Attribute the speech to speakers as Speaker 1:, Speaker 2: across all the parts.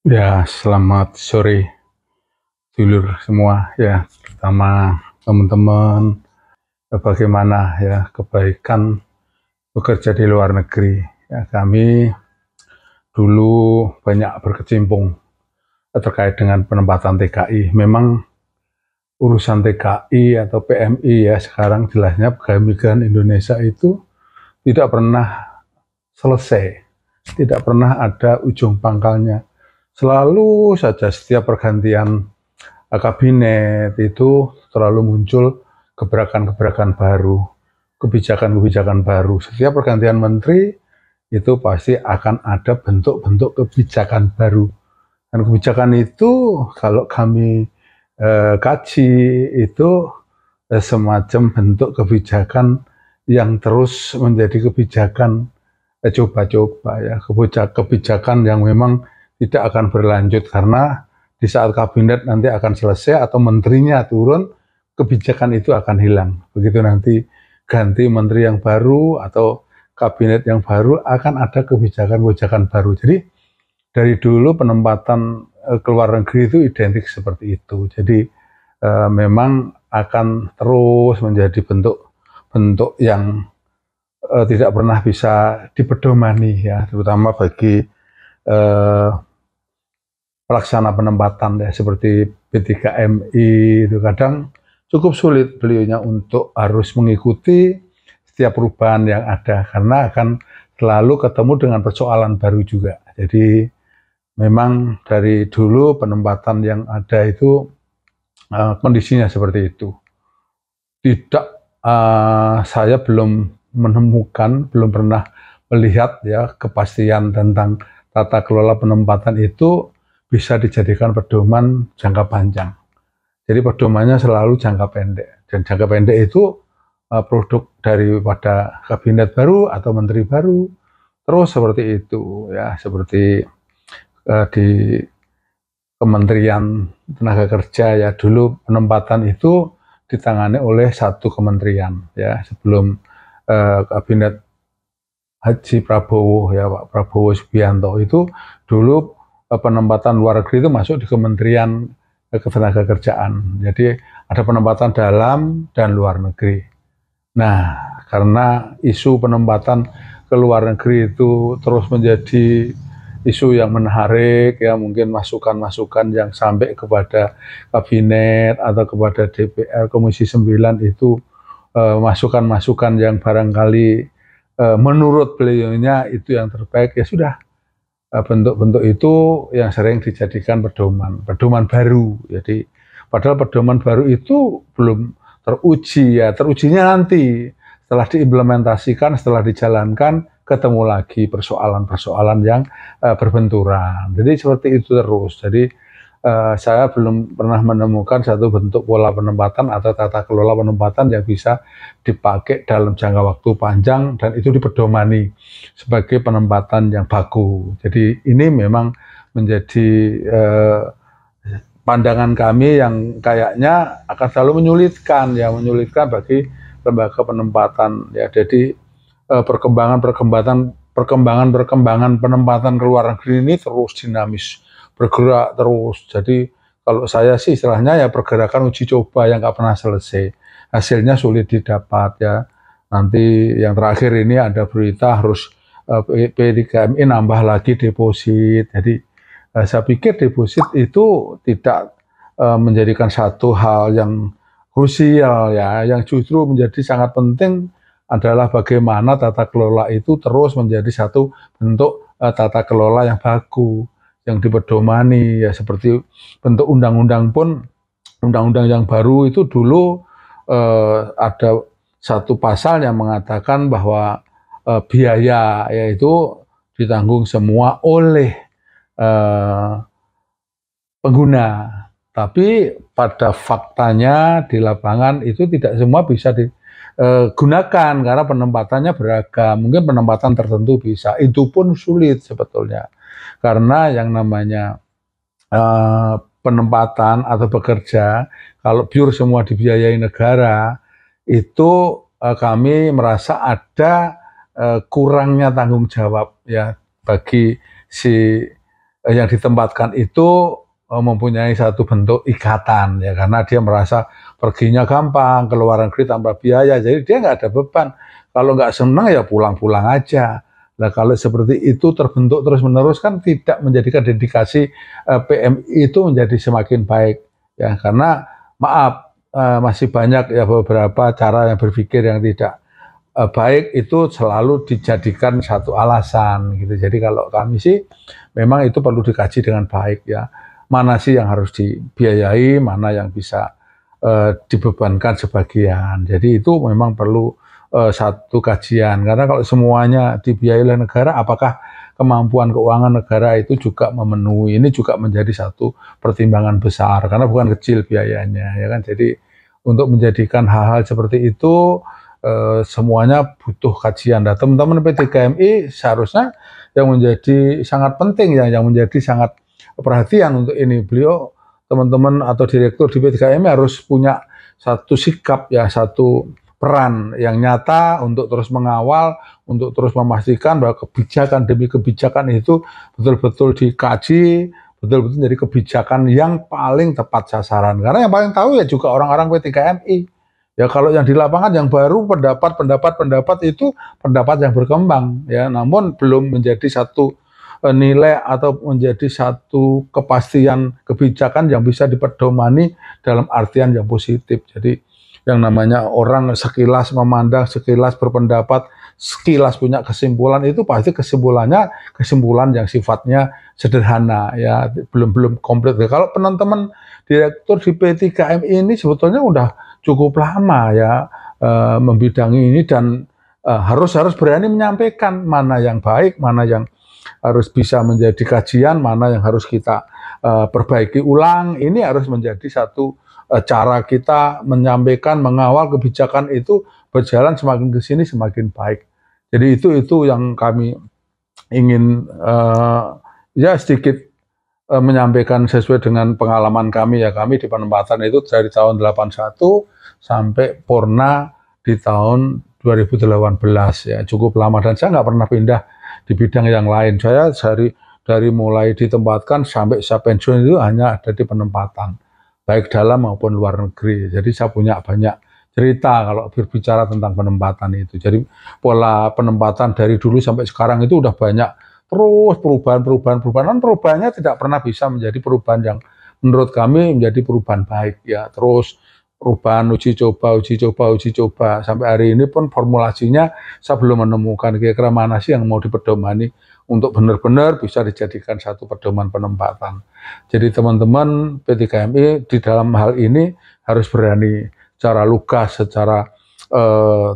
Speaker 1: Ya, selamat sore dulur semua ya, terutama teman-teman, bagaimana ya kebaikan bekerja di luar negeri. Ya, kami dulu banyak berkecimpung terkait dengan penempatan TKI. Memang urusan TKI atau PMI ya sekarang jelasnya pegawai migran Indonesia itu tidak pernah selesai, tidak pernah ada ujung pangkalnya. Selalu saja setiap pergantian kabinet itu selalu muncul gebrakan-gebrakan baru, kebijakan-kebijakan baru. Setiap pergantian menteri itu pasti akan ada bentuk-bentuk kebijakan baru. Dan kebijakan itu kalau kami kaji itu semacam bentuk kebijakan yang terus menjadi kebijakan coba-coba ya, kebijakan yang memang tidak akan berlanjut karena di saat kabinet nanti akan selesai atau menterinya turun, kebijakan itu akan hilang. Begitu nanti ganti menteri yang baru atau kabinet yang baru akan ada kebijakan-kebijakan baru. Jadi dari dulu penempatan ke luar negeri itu identik seperti itu. Jadi memang akan terus menjadi bentuk-bentuk yang tidak pernah bisa dipedomani ya, terutama bagi pelaksana penempatan ya seperti P3MI itu kadang cukup sulit beliaunya untuk harus mengikuti setiap perubahan yang ada karena akan selalu ketemu dengan persoalan baru juga. Jadi memang dari dulu penempatan yang ada itu kondisinya seperti itu. Tidak, saya belum menemukan, belum pernah melihat ya kepastian tentang tata kelola penempatan itu bisa dijadikan pedoman jangka panjang. Jadi pedomannya selalu jangka pendek. Dan jangka pendek itu produk daripada kabinet baru atau menteri baru. Terus seperti itu ya, seperti di Kementerian Tenaga Kerja ya, dulu penempatan itu ditangani oleh satu kementerian ya sebelum kabinet Haji Prabowo ya, Pak Prabowo Subianto itu dulu penempatan luar negeri itu masuk di Kementerian Ketenagakerjaan. Jadi ada penempatan dalam dan luar negeri. Nah, karena isu penempatan ke luar negeri itu terus menjadi isu yang menarik ya, mungkin masukan-masukan yang sampai kepada kabinet atau kepada DPR Komisi 9 itu masukan-masukan yang barangkali menurut beliaunya itu yang terbaik, ya sudah, bentuk-bentuk itu yang sering dijadikan pedoman baru. Jadi padahal pedoman baru itu belum teruji ya, terujinya nanti setelah diimplementasikan, setelah dijalankan, ketemu lagi persoalan-persoalan yang berbenturan. Jadi seperti itu terus. Jadi saya belum pernah menemukan satu bentuk pola penempatan atau tata kelola penempatan yang bisa dipakai dalam jangka waktu panjang dan itu dipedomani sebagai penempatan yang baku. Jadi ini memang menjadi pandangan kami yang kayaknya akan selalu menyulitkan bagi lembaga penempatan ya. Jadi perkembangan penempatan ke luar negeri ini terus dinamis, bergerak terus. Jadi kalau saya sih istilahnya ya pergerakan uji coba yang nggak pernah selesai. Hasilnya sulit didapat ya. Nanti yang terakhir ini ada berita harus P3MI nambah lagi deposit. Jadi saya pikir deposit itu tidak menjadikan satu hal yang krusial ya. Yang justru menjadi sangat penting adalah bagaimana tata kelola itu terus menjadi satu bentuk tata kelola yang baku, yang dipedomani ya, seperti bentuk undang-undang pun, undang-undang yang baru itu dulu ada satu pasal yang mengatakan bahwa biaya yaitu ditanggung semua oleh pengguna. Tapi pada faktanya di lapangan itu tidak semua bisa digunakan karena penempatannya beragam. Mungkin penempatan tertentu bisa, itu pun sulit sebetulnya. Karena yang namanya penempatan atau bekerja, kalau pure semua dibiayai negara, itu kami merasa ada kurangnya tanggung jawab ya bagi si yang ditempatkan itu mempunyai satu bentuk ikatan ya, karena dia merasa perginya gampang, ke luar negeri tanpa biaya, jadi dia nggak ada beban. Kalau nggak senang ya pulang-pulang aja. Nah kalau seperti itu terbentuk terus-menerus kan tidak menjadikan dedikasi PMI itu menjadi semakin baik ya, karena maaf masih banyak ya beberapa cara yang berpikir yang tidak baik itu selalu dijadikan satu alasan gitu. Jadi kalau kami sih memang itu perlu dikaji dengan baik ya. Mana sih yang harus dibiayai, mana yang bisa dibebankan sebagian. Jadi itu memang perlu satu kajian. Karena kalau semuanya dibiayai oleh negara, apakah kemampuan keuangan negara itu juga memenuhi? Ini juga menjadi satu pertimbangan besar. Karena bukan kecil biayanya, ya kan. Jadi untuk menjadikan hal-hal seperti itu semuanya butuh kajian. Nah, teman-teman P3MI seharusnya yang menjadi sangat penting yang menjadi sangat perhatian untuk ini, beliau teman-teman atau direktur di P3MI harus punya satu sikap ya, satu peran yang nyata untuk terus mengawal, untuk terus memastikan bahwa kebijakan demi kebijakan itu betul-betul dikaji, betul-betul jadi kebijakan yang paling tepat sasaran. Karena yang paling tahu ya juga orang-orang P3MI. Ya kalau yang di lapangan yang baru pendapat itu pendapat yang berkembang ya, namun belum menjadi satu nilai atau menjadi satu kepastian kebijakan yang bisa dipedomani dalam artian yang positif. Jadi yang namanya orang sekilas memandang, sekilas berpendapat, sekilas punya kesimpulan itu pasti kesimpulannya kesimpulan yang sifatnya sederhana ya, belum komplit. Kalau teman-teman direktur di P3MI ini sebetulnya udah cukup lama ya membidangi ini dan harus berani menyampaikan mana yang baik, mana yang harus bisa menjadi kajian, mana yang harus kita perbaiki ulang. Ini harus menjadi satu cara kita menyampaikan, mengawal kebijakan itu berjalan semakin ke sini semakin baik. Jadi itu yang kami ingin ya sedikit menyampaikan sesuai dengan pengalaman kami ya. Kami di penempatan itu dari tahun 81 sampai Porna di tahun 2018 ya, cukup lama, dan saya nggak pernah pindah di bidang yang lain. Saya dari mulai ditempatkan sampai saya pensiun itu hanya ada di penempatan, baik dalam maupun luar negeri. Jadi saya punya banyak cerita kalau berbicara tentang penempatan itu. Jadi pola penempatan dari dulu sampai sekarang itu udah banyak terus perubahannya tidak pernah bisa menjadi perubahan yang menurut kami menjadi perubahan baik ya. Terus perubahan uji coba sampai hari ini pun formulasinya saya belum menemukan kira-kira mana sih yang mau dipedomani untuk benar-benar bisa dijadikan satu pedoman penempatan. Jadi teman-teman P3MI di dalam hal ini harus berani secara lugas, secara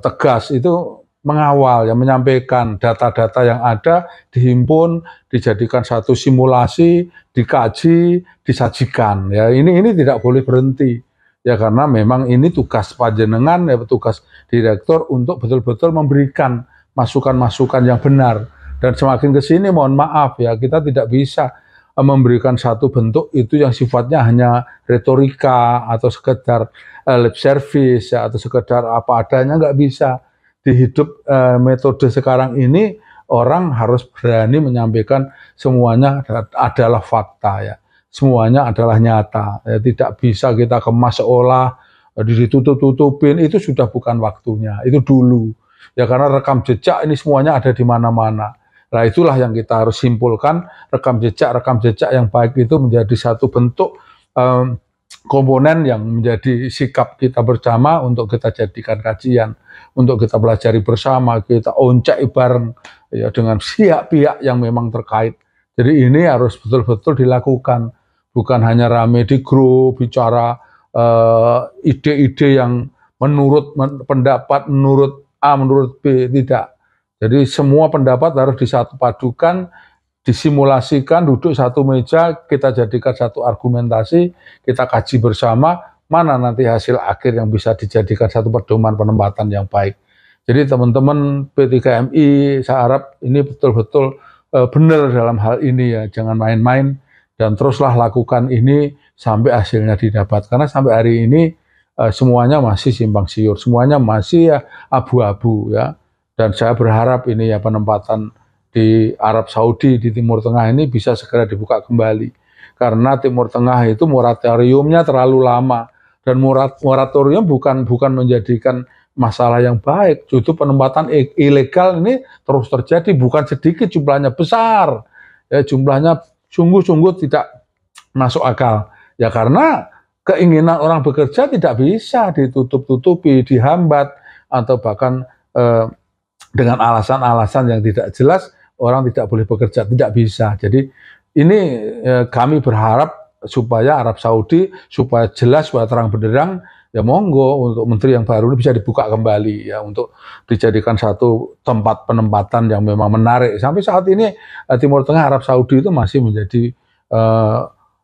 Speaker 1: tegas itu mengawal, yang menyampaikan data-data yang ada, dihimpun, dijadikan satu simulasi, dikaji, disajikan. Ya, ini tidak boleh berhenti. Ya karena memang ini tugas panjenengan, ya tugas direktur untuk betul-betul memberikan masukan-masukan yang benar. Dan semakin ke sini mohon maaf ya, kita tidak bisa memberikan satu bentuk itu yang sifatnya hanya retorika atau sekedar lip service ya, atau sekedar apa adanya, nggak bisa. Di hidup metode sekarang ini orang harus berani menyampaikan semuanya adalah fakta ya, semuanya adalah nyata ya, tidak bisa kita kemas seolah ditutup-tutupin, itu sudah bukan waktunya, itu dulu ya, karena rekam jejak ini semuanya ada di mana-mana. Nah itulah yang kita harus simpulkan, rekam jejak yang baik itu menjadi satu bentuk komponen yang menjadi sikap kita bersama untuk kita jadikan kajian, untuk kita pelajari bersama, kita oncek bareng ya dengan pihak-pihak yang memang terkait. Jadi ini harus betul-betul dilakukan, bukan hanya rame di grup bicara ide-ide yang menurut pendapat menurut A, menurut B, tidak. Jadi semua pendapat harus disatu padukan, disimulasikan, duduk satu meja, kita jadikan satu argumentasi, kita kaji bersama, mana nanti hasil akhir yang bisa dijadikan satu pedoman penempatan yang baik. Jadi teman-teman P3MI, saya harap ini betul-betul benar dalam hal ini ya, jangan main-main, dan teruslah lakukan ini sampai hasilnya didapat. Karena sampai hari ini semuanya masih simpang siur, semuanya masih ya abu-abu ya, dan saya berharap ini ya penempatan di Arab Saudi, di Timur Tengah ini bisa segera dibuka kembali. Karena Timur Tengah itu moratoriumnya terlalu lama. Dan moratorium bukan menjadikan masalah yang baik. Justru penempatan ilegal ini terus terjadi, bukan sedikit, jumlahnya besar. Ya, jumlahnya sungguh-sungguh tidak masuk akal. Ya karena keinginan orang bekerja tidak bisa ditutup-tutupi, dihambat, atau bahkan dengan alasan-alasan yang tidak jelas orang tidak boleh bekerja, tidak bisa. Jadi ini kami berharap supaya Arab Saudi supaya jelas, supaya terang benderang, ya monggo untuk menteri yang baru ini bisa dibuka kembali ya untuk dijadikan satu tempat penempatan yang memang menarik. Sampai saat ini Timur Tengah, Arab Saudi itu masih menjadi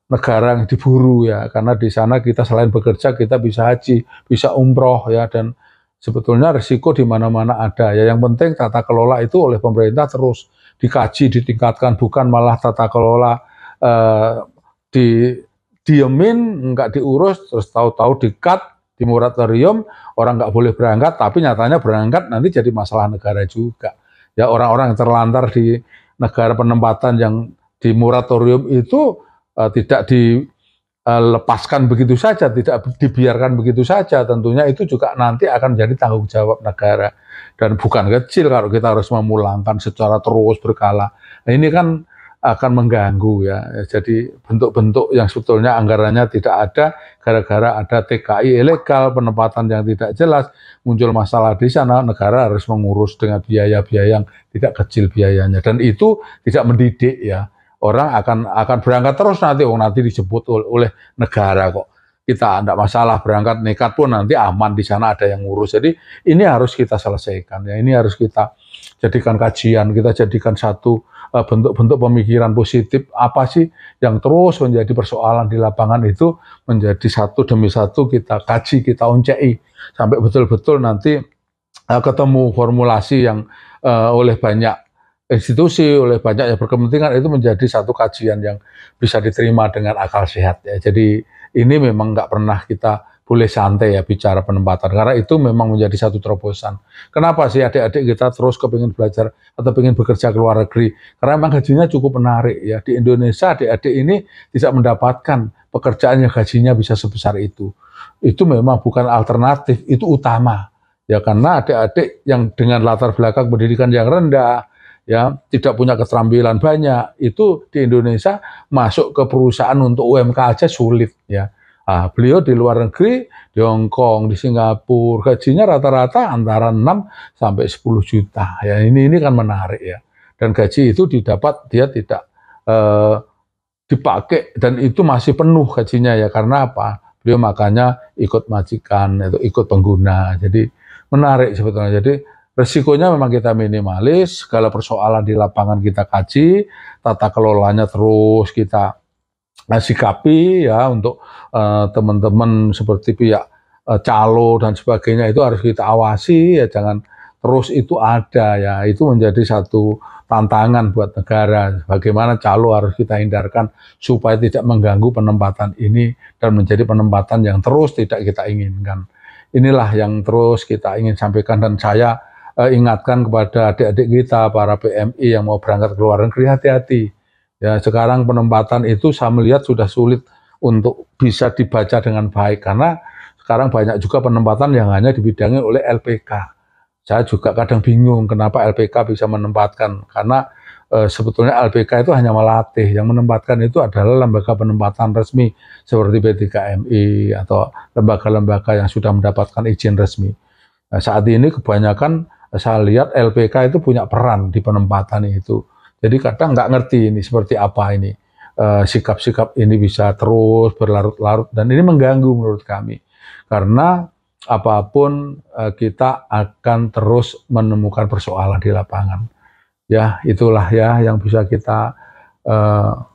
Speaker 1: negara yang diburu ya, karena di sana kita selain bekerja kita bisa haji, bisa umroh ya, dan sebetulnya risiko di mana-mana ada ya. Yang penting tata kelola itu oleh pemerintah terus dikaji, ditingkatkan, bukan malah tata kelola diemin, nggak diurus, terus tahu-tahu di-cut, di moratorium, orang nggak boleh berangkat, tapi nyatanya berangkat nanti jadi masalah negara juga. Ya orang-orang yang terlantar di negara penempatan yang di moratorium itu tidak dilepaskan begitu saja, tidak dibiarkan begitu saja, tentunya itu juga nanti akan menjadi tanggung jawab negara. Dan bukan kecil kalau kita harus memulangkan secara terus berkala. Nah, ini kan akan mengganggu ya. Jadi bentuk-bentuk yang sebetulnya anggarannya tidak ada, gara-gara ada TKI ilegal, penempatan yang tidak jelas, muncul masalah di sana, negara harus mengurus dengan biaya-biaya yang tidak kecil biayanya. Dan itu tidak mendidik ya. Orang akan berangkat terus nanti, nanti disebut oleh negara kok. Kita tidak masalah berangkat nekat pun nanti aman, di sana ada yang ngurus. Jadi ini harus kita selesaikan ya. Ini harus kita jadikan kajian, kita jadikan satu bentuk-bentuk pemikiran positif, apa sih yang terus menjadi persoalan di lapangan itu menjadi satu demi satu kita kaji, kita oncei sampai betul-betul nanti ketemu formulasi yang oleh banyak institusi, oleh banyak yang berkepentingan, itu menjadi satu kajian yang bisa diterima dengan akal sehat ya. Jadi ini memang nggak pernah kita boleh santai ya bicara penempatan, karena itu memang menjadi satu terobosan. Kenapa sih adik-adik kita terus kepingin belajar atau ingin bekerja ke luar negeri? Karena memang gajinya cukup menarik ya. Di Indonesia adik-adik ini tidak mendapatkan pekerjaan yang gajinya bisa sebesar itu. Itu memang bukan alternatif, itu utama. Ya karena adik-adik yang dengan latar belakang pendidikan yang rendah, ya tidak punya keterampilan banyak, itu di Indonesia masuk ke perusahaan untuk UMK aja sulit ya. Nah, beliau di luar negeri, di Hong Kong, di Singapura, gajinya rata-rata antara 6 sampai 10 juta. Ya, ini kan menarik ya. Dan gaji itu didapat, dia tidak dipakai, dan itu masih penuh gajinya ya. Karena apa? Beliau makanya ikut majikan, itu ikut pengguna. Jadi menarik sebetulnya. Jadi resikonya memang kita minimalis, segala persoalan di lapangan kita kaji, tata kelolanya terus kita sikapi ya, untuk teman-teman seperti pihak calo dan sebagainya itu harus kita awasi ya, jangan terus itu ada ya. Itu menjadi satu tantangan buat negara, bagaimana calo harus kita hindarkan supaya tidak mengganggu penempatan ini dan menjadi penempatan yang terus tidak kita inginkan. Inilah yang terus kita ingin sampaikan, dan saya ingatkan kepada adik-adik kita, para PMI yang mau berangkat ke luar negeri, hati-hati. Ya, sekarang penempatan itu saya melihat sudah sulit untuk bisa dibaca dengan baik, karena sekarang banyak juga penempatan yang hanya dibidangi oleh LPK. Saya juga kadang bingung kenapa LPK bisa menempatkan, karena sebetulnya LPK itu hanya melatih, yang menempatkan itu adalah lembaga penempatan resmi seperti P3MI atau lembaga-lembaga yang sudah mendapatkan izin resmi. Nah, saat ini kebanyakan saya lihat LPK itu punya peran di penempatan itu. Jadi kadang nggak ngerti ini seperti apa ini, sikap-sikap ini bisa terus berlarut-larut, dan ini mengganggu menurut kami. Karena apapun kita akan terus menemukan persoalan di lapangan. Ya itulah ya yang bisa kita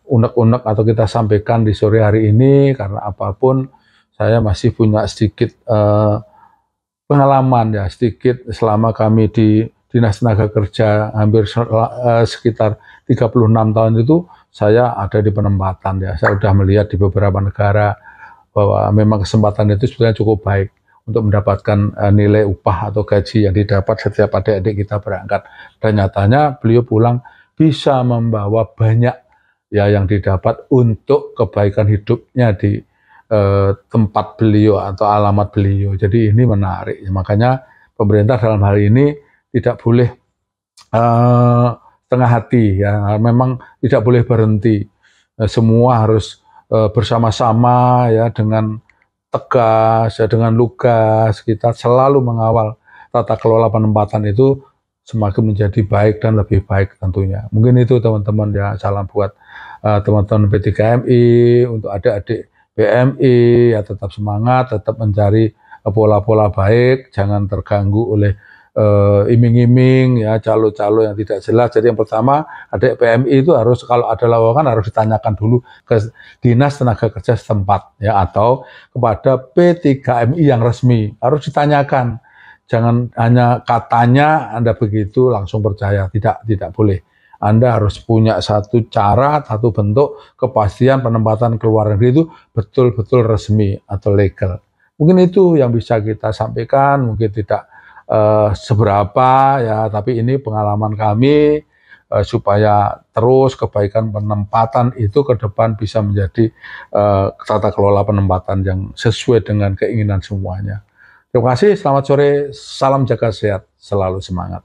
Speaker 1: unek-unek atau kita sampaikan di sore hari ini, karena apapun saya masih punya sedikit pengalaman ya, sedikit selama kami di Dinas Tenaga Kerja hampir sekitar 36 tahun itu saya ada di penempatan ya. Saya sudah melihat di beberapa negara bahwa memang kesempatan itu sebenarnya cukup baik untuk mendapatkan nilai upah atau gaji yang didapat setiap adik-adik kita berangkat. Dan nyatanya beliau pulang bisa membawa banyak ya yang didapat untuk kebaikan hidupnya di tempat beliau atau alamat beliau. Jadi ini menarik. Makanya pemerintah dalam hal ini tidak boleh setengah hati ya. Memang tidak boleh berhenti. Semua harus bersama-sama ya dengan tegas ya, dengan lugas kita selalu mengawal tata kelola penempatan itu semakin menjadi baik dan lebih baik tentunya. Mungkin itu teman-teman ya, salam buat teman-teman P3MI, untuk adik-adik PMI ya, tetap semangat, tetap mencari pola-pola baik, jangan terganggu oleh iming-iming ya, calo-calo yang tidak jelas. Jadi yang pertama, adik PMI itu harus kalau ada lowongan harus ditanyakan dulu ke Dinas Tenaga Kerja setempat ya, atau kepada P3MI yang resmi, harus ditanyakan. Jangan hanya katanya Anda begitu langsung percaya, tidak boleh. Anda harus punya satu cara, satu bentuk kepastian penempatan ke luar negeri itu betul-betul resmi atau legal. Mungkin itu yang bisa kita sampaikan, mungkin tidak seberapa ya, tapi ini pengalaman kami supaya terus kebaikan penempatan itu ke depan bisa menjadi tata kelola penempatan yang sesuai dengan keinginan semuanya. Terima kasih, selamat sore, salam jaga sehat, selalu semangat.